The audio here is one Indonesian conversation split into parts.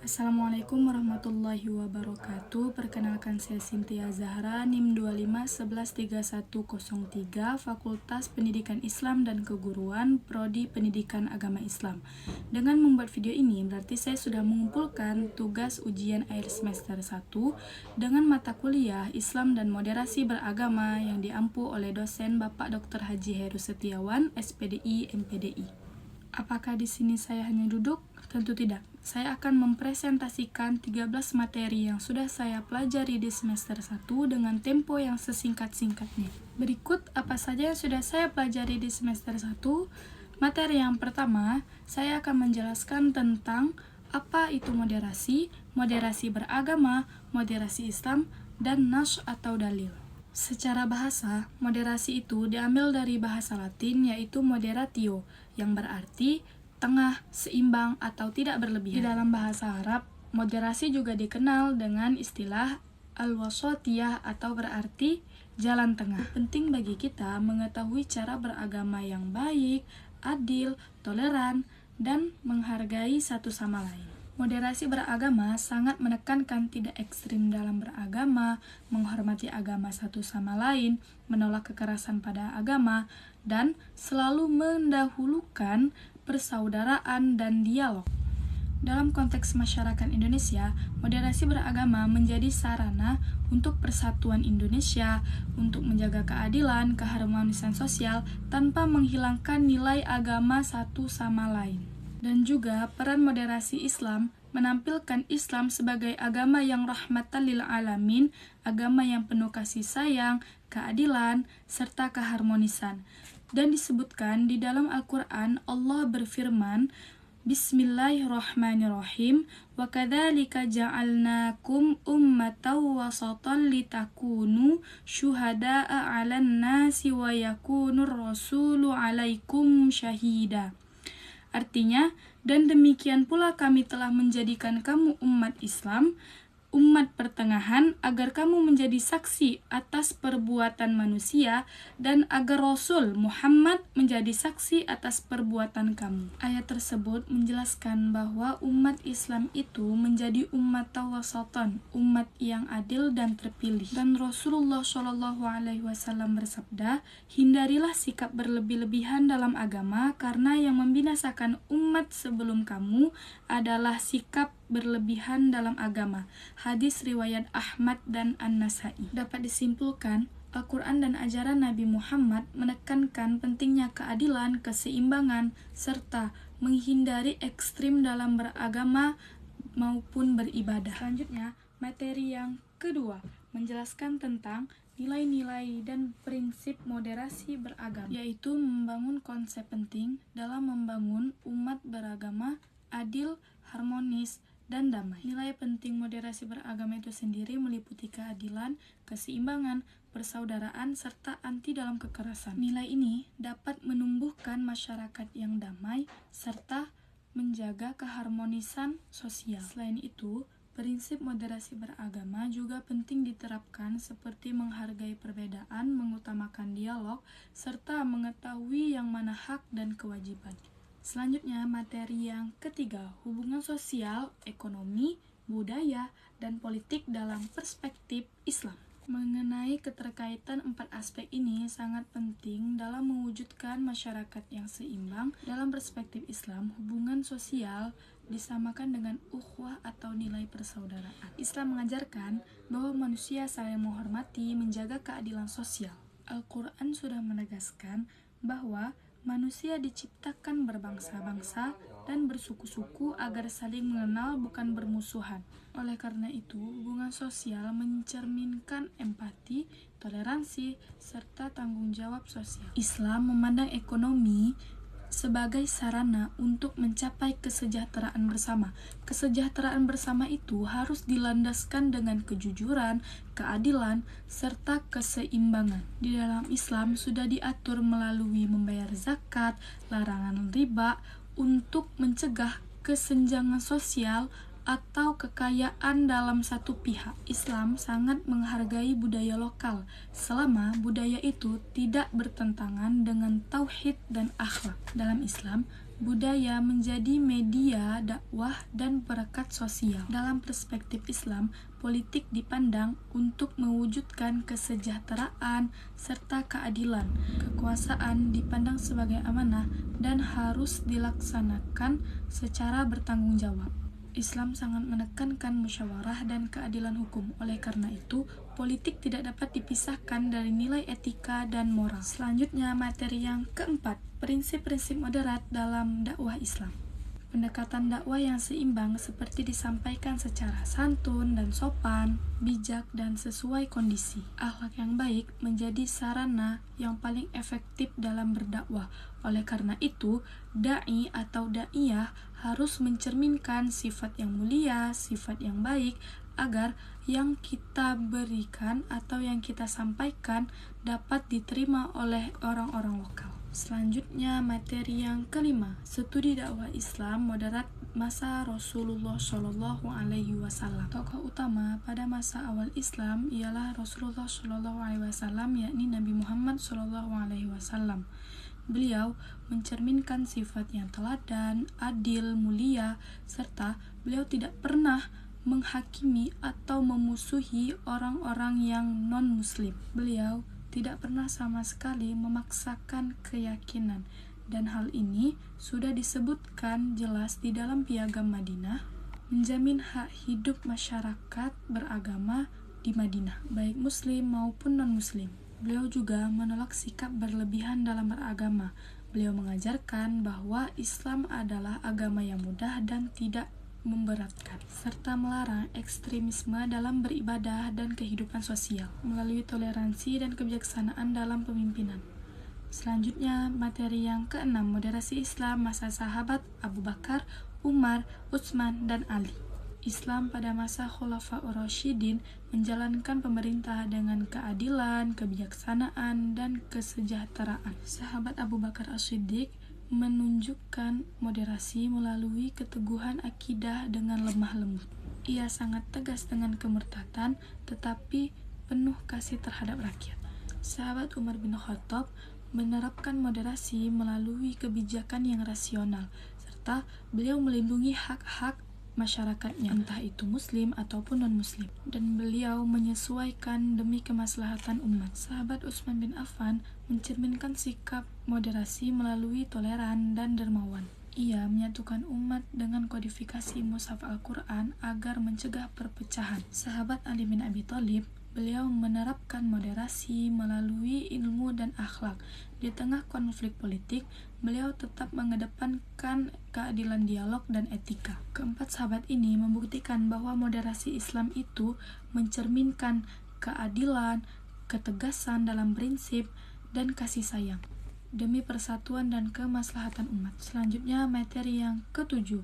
Assalamualaikum warahmatullahi wabarakatuh. Perkenalkan, saya Cynthia Zahra, NIM 25113103, Fakultas Pendidikan Islam dan Keguruan, Prodi Pendidikan Agama Islam. Dengan membuat video ini, berarti saya sudah mengumpulkan tugas ujian akhir semester 1 dengan mata kuliah Islam dan Moderasi Beragama yang diampu oleh dosen Bapak Dr. Haji Heru Setiawan, SPDI, MPDI. Apakah di sini saya hanya duduk? Tentu tidak. Saya akan mempresentasikan 13 materi yang sudah saya pelajari di semester 1 dengan tempo yang sesingkat-singkatnya. Berikut apa saja yang sudah saya pelajari di semester 1. Materi yang pertama, saya akan menjelaskan tentang apa itu moderasi, moderasi beragama, moderasi Islam, dan nas atau dalil. Secara bahasa, moderasi itu diambil dari bahasa Latin yaitu moderatio, yang berarti tengah, seimbang, atau tidak berlebihan. Di dalam bahasa Arab, moderasi juga dikenal dengan istilah al-wasatiyah atau berarti jalan tengah. Penting bagi kita mengetahui cara beragama yang baik, adil, toleran, dan menghargai satu sama lain. Moderasi beragama sangat menekankan tidak ekstrim dalam beragama, menghormati agama satu sama lain, menolak kekerasan pada agama, dan selalu mendahulukan persaudaraan dan dialog. Dalam konteks masyarakat Indonesia, moderasi beragama menjadi sarana untuk persatuan Indonesia, untuk menjaga keadilan, keharmonisan sosial, tanpa menghilangkan nilai agama satu sama lain. Dan juga peran moderasi Islam menampilkan Islam sebagai agama yang rahmatan lil alamin, agama yang penuh kasih sayang, keadilan, serta keharmonisan. Dan disebutkan di dalam Al-Quran, Allah berfirman, Bismillahirrahmanirrahim, wa kadzalika ja'alnakum ummatan wasatan litakunu syuhada'a 'alan nasi wa yakunur rasulu 'alaikum syahida. Artinya, dan demikian pula kami telah menjadikan kamu umat Islam, umat pertengahan, agar kamu menjadi saksi atas perbuatan manusia dan agar Rasul Muhammad menjadi saksi atas perbuatan kamu. Ayat tersebut menjelaskan bahwa umat Islam itu menjadi umat wasatan, umat yang adil dan terpilih. Dan Rasulullah SAW bersabda, hindarilah sikap berlebih-lebihan dalam agama karena yang membinasakan umat sebelum kamu adalah sikap berlebihan dalam agama. Hadis riwayat Ahmad dan An-Nasai. Dapat disimpulkan, Al-Quran dan ajaran Nabi Muhammad menekankan pentingnya keadilan, keseimbangan, serta menghindari ekstrim dalam beragama maupun beribadah. Selanjutnya, materi yang kedua, menjelaskan tentang nilai-nilai dan prinsip moderasi beragama, yaitu membangun konsep penting dalam membangun umat beragama adil, harmonis, dan damai. Nilai penting moderasi beragama itu sendiri meliputi keadilan, keseimbangan, persaudaraan, serta anti dalam kekerasan. Nilai ini dapat menumbuhkan masyarakat yang damai, serta menjaga keharmonisan sosial. Selain itu, prinsip moderasi beragama juga penting diterapkan seperti menghargai perbedaan, mengutamakan dialog, serta mengetahui yang mana hak dan kewajiban. Selanjutnya, materi yang ketiga, hubungan sosial, ekonomi, budaya, dan politik dalam perspektif Islam. Mengenai keterkaitan empat aspek ini sangat penting dalam mewujudkan masyarakat yang seimbang. Dalam perspektif Islam, hubungan sosial disamakan dengan ukhuwah atau nilai persaudaraan. Islam mengajarkan bahwa manusia saling menghormati, menjaga keadilan sosial. Al-Quran sudah menegaskan bahwa manusia diciptakan berbangsa-bangsa dan bersuku-suku agar saling mengenal bukan bermusuhan. Oleh karena itu, hubungan sosial mencerminkan empati, toleransi, serta tanggung jawab sosial. Islam memandang ekonomi sebagai sarana untuk mencapai kesejahteraan bersama. Kesejahteraan bersama itu harus dilandaskan dengan kejujuran, keadilan, serta keseimbangan. Di dalam Islam sudah diatur melalui membayar zakat, larangan riba, untuk mencegah kesenjangan sosial atau kekayaan dalam satu pihak. Islam sangat menghargai budaya lokal selama budaya itu tidak bertentangan dengan tauhid dan akhlak. Dalam Islam, Budaya menjadi media dakwah dan perekat sosial. Dalam perspektif Islam, politik dipandang untuk mewujudkan kesejahteraan serta keadilan. Kekuasaan dipandang sebagai amanah dan harus dilaksanakan secara bertanggung jawab. Islam sangat menekankan musyawarah dan keadilan hukum. Oleh karena itu, politik tidak dapat dipisahkan dari nilai etika dan moral. Selanjutnya, materi yang keempat, prinsip-prinsip moderat dalam dakwah Islam. Pendekatan dakwah yang seimbang seperti disampaikan secara santun dan sopan, bijak dan sesuai kondisi. Akhlak yang baik menjadi sarana yang paling efektif dalam berdakwah. Oleh karena itu, dai atau daiyah harus mencerminkan sifat yang mulia, sifat yang baik, agar yang kita berikan atau yang kita sampaikan dapat diterima oleh orang-orang lokal. Selanjutnya, materi yang kelima, studi dakwah Islam moderat masa Rasulullah Shallallahu Alaihi Wasallam. Tokoh utama pada masa awal Islam ialah Rasulullah Shallallahu Alaihi Wasallam, yakni Nabi Muhammad Shallallahu Alaihi Wasallam. Beliau mencerminkan sifat yang teladan, adil, mulia, serta beliau tidak pernah menghakimi atau memusuhi orang-orang yang non-muslim. Beliau tidak pernah sama sekali memaksakan keyakinan, dan hal ini sudah disebutkan jelas di dalam Piagam Madinah, menjamin hak hidup masyarakat beragama di Madinah, baik muslim maupun non-muslim. Beliau juga menolak sikap berlebihan dalam beragama. Beliau mengajarkan bahwa Islam adalah agama yang mudah dan tidak memberatkan, serta melarang ekstremisme dalam beribadah dan kehidupan sosial melalui toleransi dan kebijaksanaan dalam pemimpinan. Selanjutnya, materi yang keenam, moderasi Islam masa sahabat Abu Bakar, Umar, Utsman, dan Ali. Islam pada masa Khulafaur Rasyidin menjalankan pemerintah dengan keadilan, kebijaksanaan, dan kesejahteraan. Sahabat Abu Bakar As-Siddiq menunjukkan moderasi melalui keteguhan akidah dengan lemah lembut. Ia sangat tegas dengan kemurtadan, tetapi penuh kasih terhadap rakyat. Sahabat Umar bin Khattab menerapkan moderasi melalui kebijakan yang rasional, serta beliau melindungi hak-hak masyarakatnya, entah itu muslim ataupun non-muslim, dan beliau menyesuaikan demi kemaslahatan umat. Sahabat Utsman bin Affan mencerminkan sikap moderasi melalui toleran dan dermawan. Ia menyatukan umat dengan kodifikasi mushaf Al-Quran agar mencegah perpecahan. Sahabat Ali bin Abi Thalib, beliau menerapkan moderasi melalui ilmu dan akhlak. Di tengah konflik politik, beliau tetap mengedepankan keadilan dialog dan etika. Keempat sahabat ini membuktikan bahwa moderasi Islam itu mencerminkan keadilan, ketegasan dalam prinsip, dan kasih sayang demi persatuan dan kemaslahatan umat. Selanjutnya, materi yang ketujuh,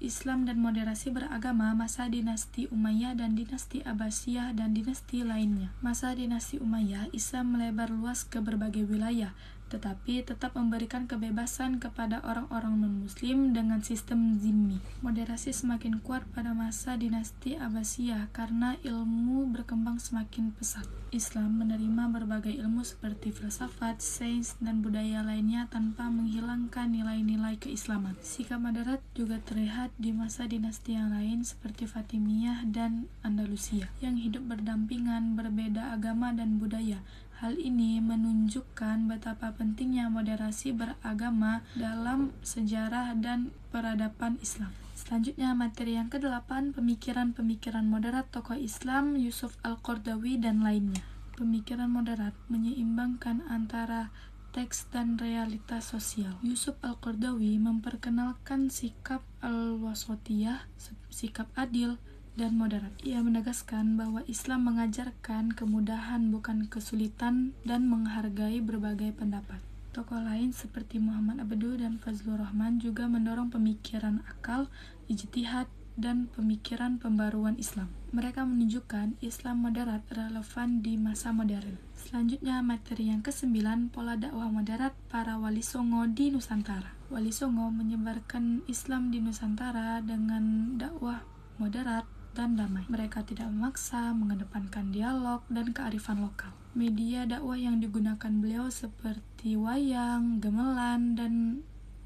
Islam dan moderasi beragama masa dinasti Umayyah dan dinasti Abbasiyah dan dinasti lainnya. Masa dinasti Umayyah, Islam melebar luas ke berbagai wilayah, tetapi tetap memberikan kebebasan kepada orang-orang non-muslim dengan sistem zimmi. Moderasi semakin kuat pada masa dinasti Abbasiyah karena ilmu berkembang semakin pesat. Islam menerima berbagai ilmu seperti filsafat, sains, dan budaya lainnya tanpa menghilangkan nilai-nilai keislaman. Sikap moderat juga terlihat di masa dinasti yang lain seperti Fatimiyah dan Andalusia, yang hidup berdampingan, berbeda agama dan budaya. Hal ini menunjukkan betapa pentingnya moderasi beragama dalam sejarah dan peradaban Islam. Selanjutnya, materi yang ke-8, pemikiran-pemikiran moderat tokoh Islam Yusuf Al-Qaradawi dan lainnya. Pemikiran moderat menyeimbangkan antara teks dan realitas sosial. Yusuf Al-Qaradawi memperkenalkan sikap al-wasatiyah, sikap adil dan moderat. Ia menegaskan bahwa Islam mengajarkan kemudahan bukan kesulitan dan menghargai berbagai pendapat. Tokoh lain seperti Muhammad Abduh dan Fazlur Rahman juga mendorong pemikiran akal, ijtihad, dan pemikiran pembaruan Islam. Mereka menunjukkan Islam moderat relevan di masa modern. Selanjutnya, materi yang ke-9, pola dakwah moderat para wali songo di Nusantara. Wali songo menyebarkan Islam di Nusantara dengan dakwah moderat dan damai. Mereka tidak memaksa, mengedepankan dialog dan kearifan lokal. Media dakwah yang digunakan beliau seperti wayang, gamelan, dan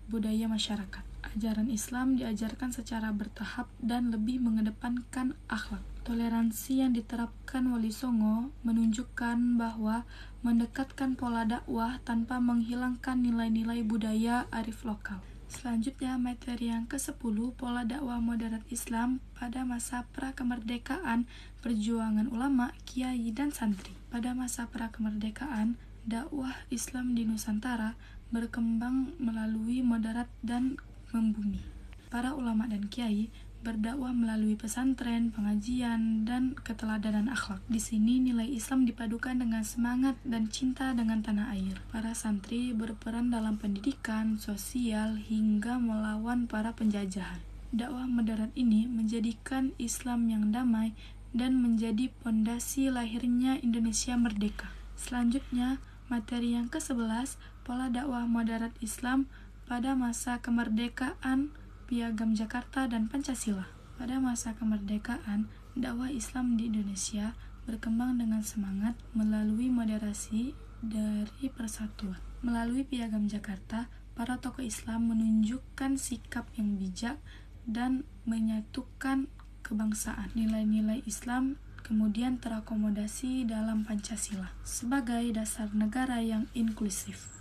budaya masyarakat. Ajaran Islam diajarkan secara bertahap dan lebih mengedepankan akhlak. Toleransi yang diterapkan Wali Songo menunjukkan bahwa mendekatkan pola dakwah tanpa menghilangkan nilai-nilai budaya arif lokal. Selanjutnya, materi yang ke-10, pola dakwah moderat Islam pada masa pra-kemerdekaan, perjuangan ulama, kiai, dan santri. Pada masa pra-kemerdekaan, dakwah Islam di Nusantara berkembang melalui moderat dan membumi. Para ulama dan kiai berdakwah melalui pesantren, pengajian, dan keteladanan akhlak. Di sini nilai Islam dipadukan dengan semangat dan cinta dengan tanah air. Para santri berperan dalam pendidikan, sosial, hingga melawan para penjajahan. Dakwah moderat ini menjadikan Islam yang damai dan menjadi pondasi lahirnya Indonesia merdeka. Selanjutnya, materi yang ke-11, pola dakwah moderat Islam pada masa kemerdekaan, Piagam Jakarta, dan Pancasila. Pada masa kemerdekaan, dakwah Islam di Indonesia berkembang dengan semangat melalui moderasi dari persatuan. Melalui Piagam Jakarta, para tokoh Islam menunjukkan sikap yang bijak dan menyatukan kebangsaan. Nilai-nilai Islam kemudian terakomodasi dalam Pancasila sebagai dasar negara yang inklusif.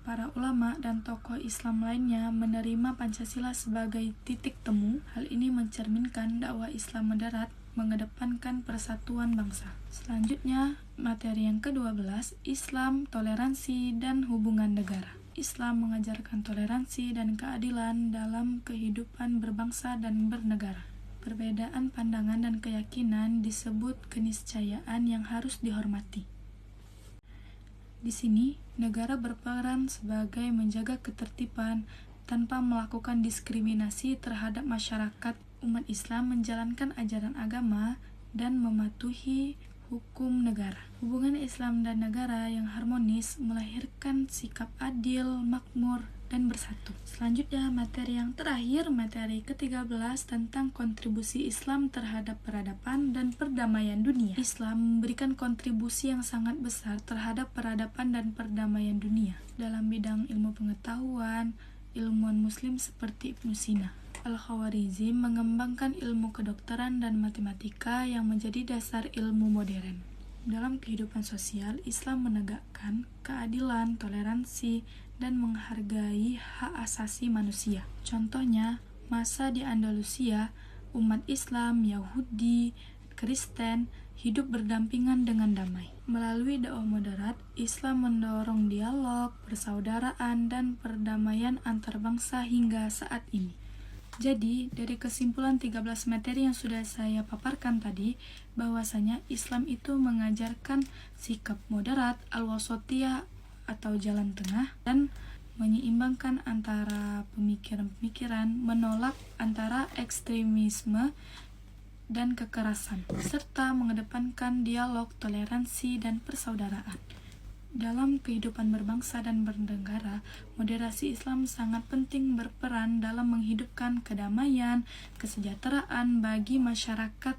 Para ulama dan tokoh Islam lainnya menerima Pancasila sebagai titik temu. Hal ini mencerminkan dakwah Islam moderat mengedepankan persatuan bangsa. Selanjutnya, materi yang ke-12, Islam, toleransi, dan hubungan negara. Islam mengajarkan toleransi dan keadilan dalam kehidupan berbangsa dan bernegara. Perbedaan pandangan dan keyakinan disebut keniscayaan yang harus dihormati. Di sini, negara berperan sebagai menjaga ketertiban tanpa melakukan diskriminasi terhadap masyarakat. Umat Islam menjalankan ajaran agama dan mematuhi hukum negara. Hubungan Islam dan negara yang harmonis melahirkan sikap adil, makmur, dan bersatu. Selanjutnya, materi yang terakhir, materi ke-13 tentang kontribusi Islam terhadap peradaban dan perdamaian dunia. Islam memberikan kontribusi yang sangat besar terhadap peradaban dan perdamaian dunia. Dalam bidang ilmu pengetahuan, ilmuwan muslim seperti Ibnu Sina, Al-Khawarizmi mengembangkan ilmu kedokteran dan matematika yang menjadi dasar ilmu modern. Dalam kehidupan sosial, Islam menegakkan keadilan, toleransi, dan menghargai hak asasi manusia. Contohnya, masa di Andalusia, umat Islam, Yahudi, Kristen hidup berdampingan dengan damai. Melalui dakwah moderat, Islam mendorong dialog, persaudaraan, dan perdamaian antar bangsa hingga saat ini. Jadi, dari kesimpulan 13 materi yang sudah saya paparkan tadi, bahwasanya Islam itu mengajarkan sikap moderat, al-wasatiyah atau jalan tengah, dan menyeimbangkan antara pemikiran-pemikiran, menolak antara ekstremisme dan kekerasan, serta mengedepankan dialog, toleransi, dan persaudaraan. Dalam kehidupan berbangsa dan bernegara, moderasi Islam sangat penting berperan dalam menghidupkan kedamaian, kesejahteraan bagi masyarakat.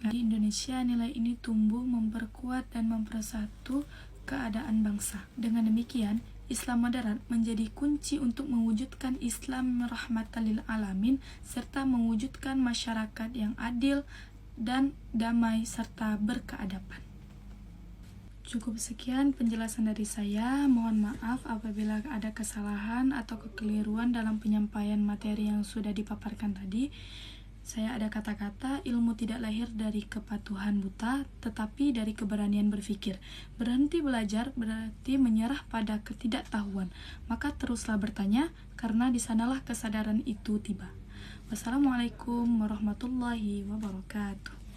Di Indonesia, nilai ini tumbuh, memperkuat, dan mempersatu keadaan bangsa. Dengan demikian, Islam moderat menjadi kunci untuk mewujudkan Islam rahmatan lil alamin serta mewujudkan masyarakat yang adil dan damai serta berkeadaban. Cukup sekian penjelasan dari saya. Mohon maaf apabila ada kesalahan atau kekeliruan dalam penyampaian materi yang sudah dipaparkan tadi. Saya ada kata-kata, ilmu tidak lahir dari kepatuhan buta, tetapi dari keberanian berpikir. Berhenti belajar berarti menyerah pada ketidaktahuan. Maka teruslah bertanya, karena di sanalah kesadaran itu tiba. Wassalamualaikum warahmatullahi wabarakatuh.